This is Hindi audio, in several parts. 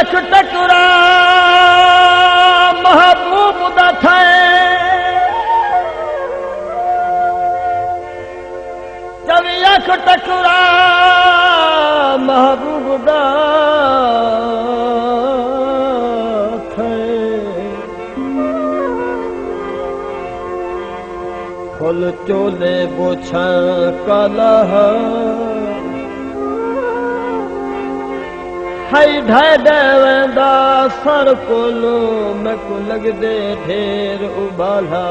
अख टकुरा महबूब दा थाए चवी अख टकुरा महबूब दा फुल चोले बोछा काला हाई ढाई देवेंदा सर कोलो मैं को लगदे ढेर उबाला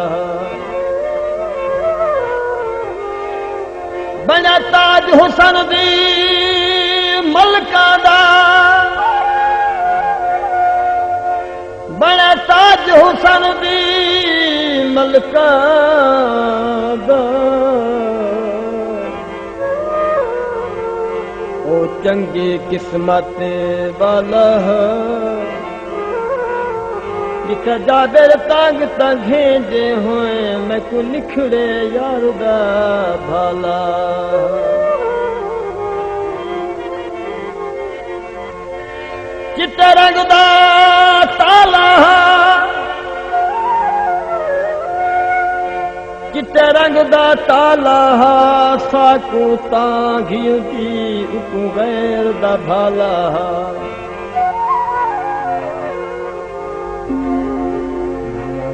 बना ताज हुसन दी मलका दा बना ताज हुसन दी मलका दा ओ चंगी किस्मत वाला लिखा जादर तंग तंगे जे होए मैं को निखड़े यार दा भाला चिट्टे रंग दा ताला चिट्टे रंग दा ताला साकू तांघियो दी उकू गैर दा भाला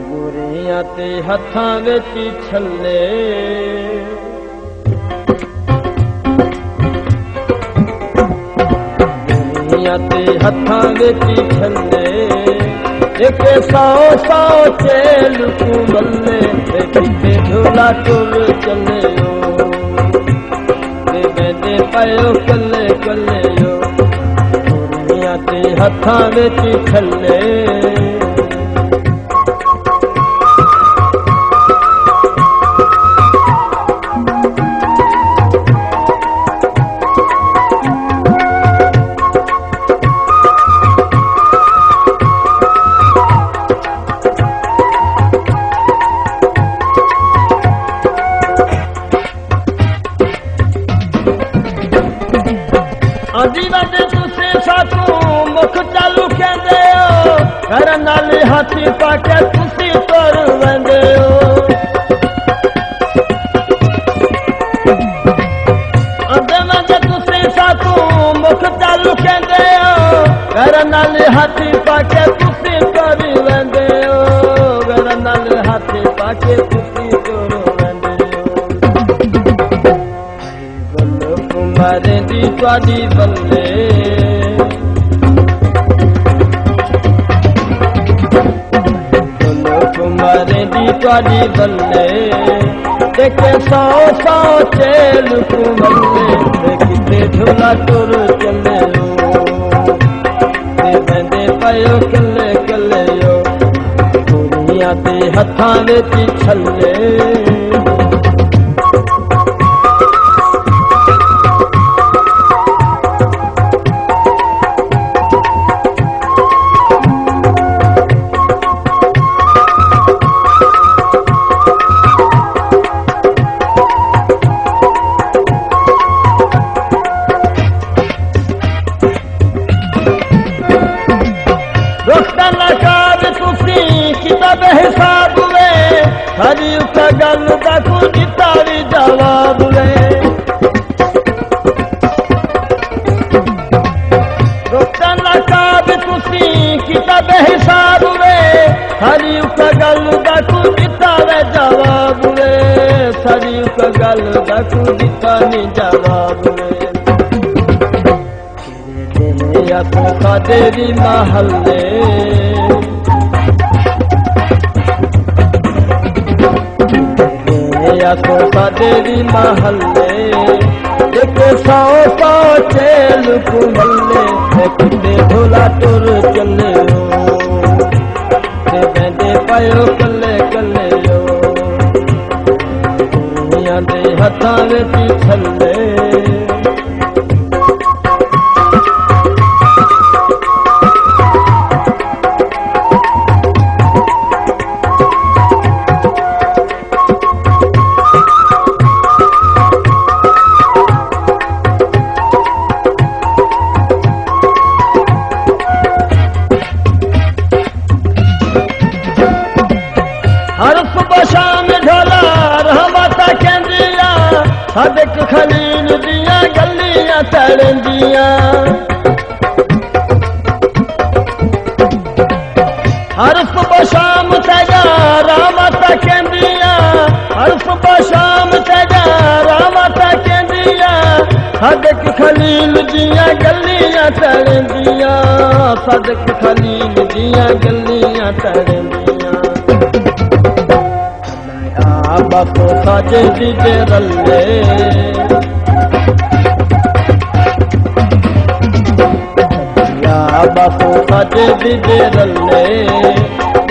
गोरियां ते हथां विच छल्ले गोरियां ते हथां विच छल्ले एक सौ सौ चेल को बल्ले किथे झोला टुर चले दे पायो कले कले गोरियां ते हथां विच छल्ले हाथी पाके तुसी तुर वेंदे हो अदे मंगे तुसी साथू मुख चालू कहंदे हो घर नाल हाथी पाके तुसी तुर वेंदे हो घर नाल हाथी पाके तुसी तुर वेंदे हो बल्लो कुमारे दी तुआडी बल्ले कुमारे दी तुआडी बल्ले देखे सौ सौ चेल को बल्ले किथे झोला टुर चले बंदे पायो कले कले गोरियां ते हथां विच छल्ले हिसाब वे हरी उका गल दा कुछ तारी जवाब वे रोकन लगा भी तुसी किताब हिसाब वे हरी उका गल दा कुछ तारे जवाब वे हरी उका गल दा कुछ तानी जवाब वे या तो कादेरी महल्ले या तो देवी महल्ले एक सौ सौ चेल को मल्ले किते झोला टुर चले बंदे पायो कले कले दुनिया दे हथां विच छल्ले सदक खलील दियां गल्लियां तड़दियां हर सुबह शाम तेजा रामत कहंदियां हर सुबह शाम तेजा रामत कहंदियां सदक खलील दियां गल्लियां तड़दियां सदक खलील दियां गल्लियां तड़दियां बापो साजे दीदे रल्ले या बापो साजे दीदे रल्ले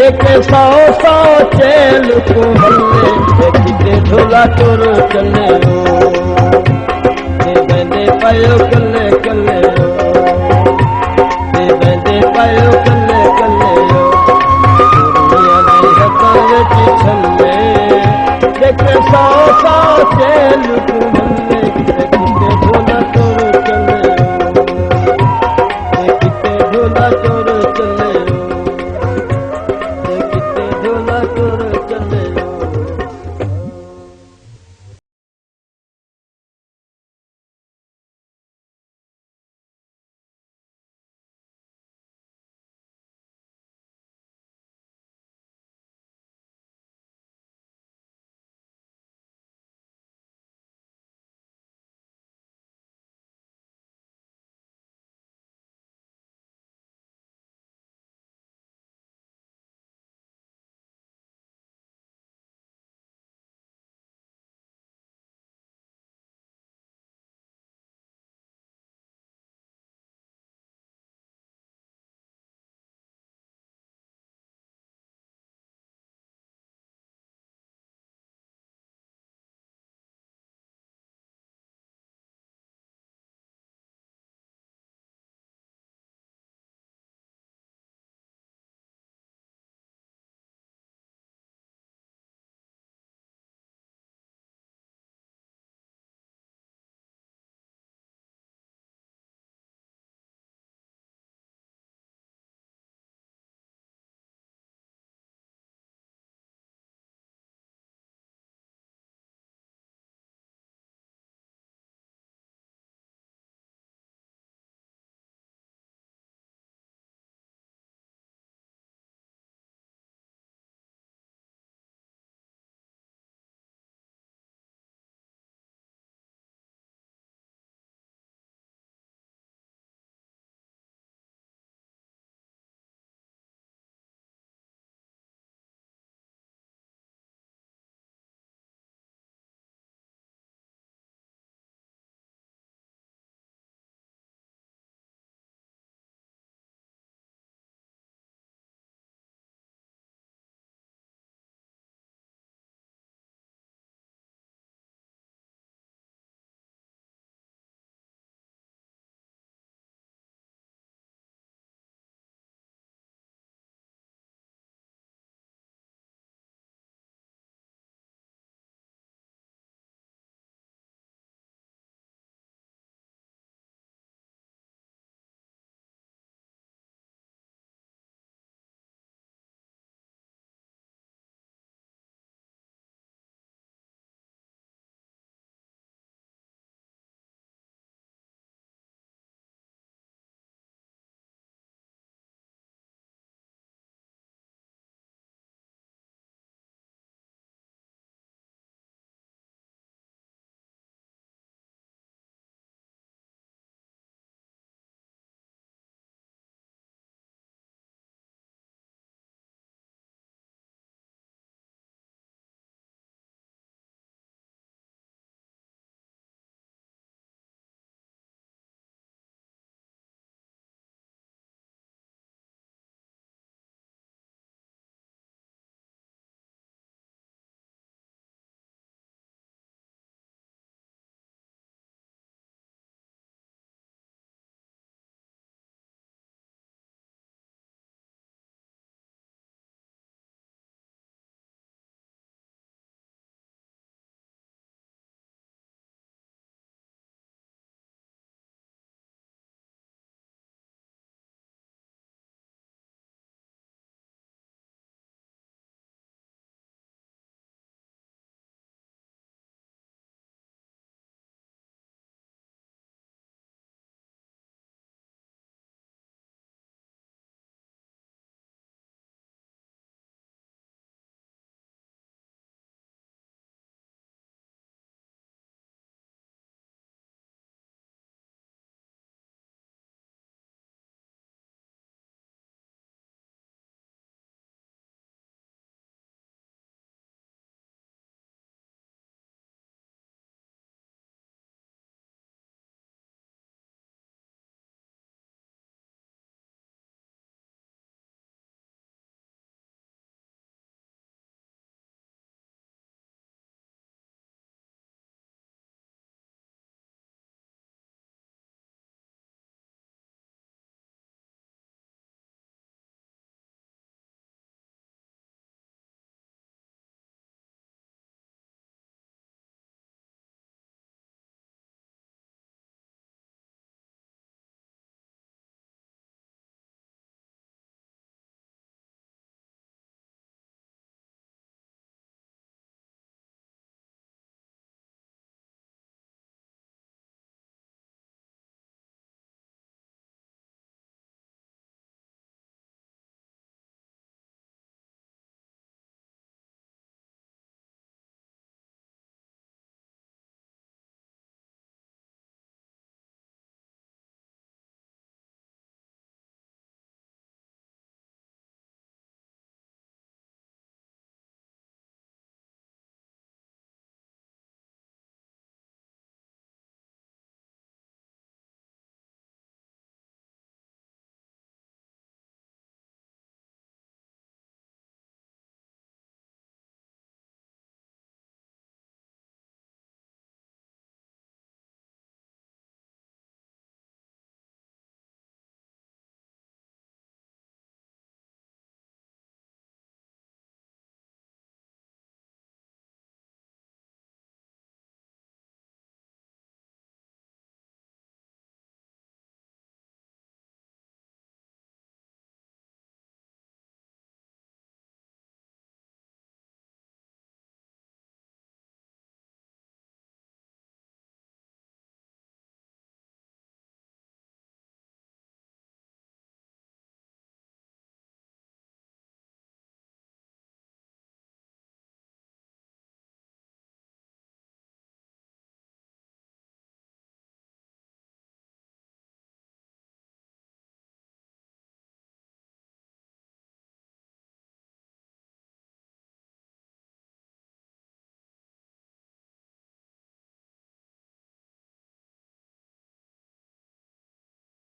देखे सौ सौ चेल को हल्ले देखते झोला चोर चले बंदे पायो कल्ले कल्ले बंदे पायो कल्ले कल्ले छल्ले देखे सौ सौ चेल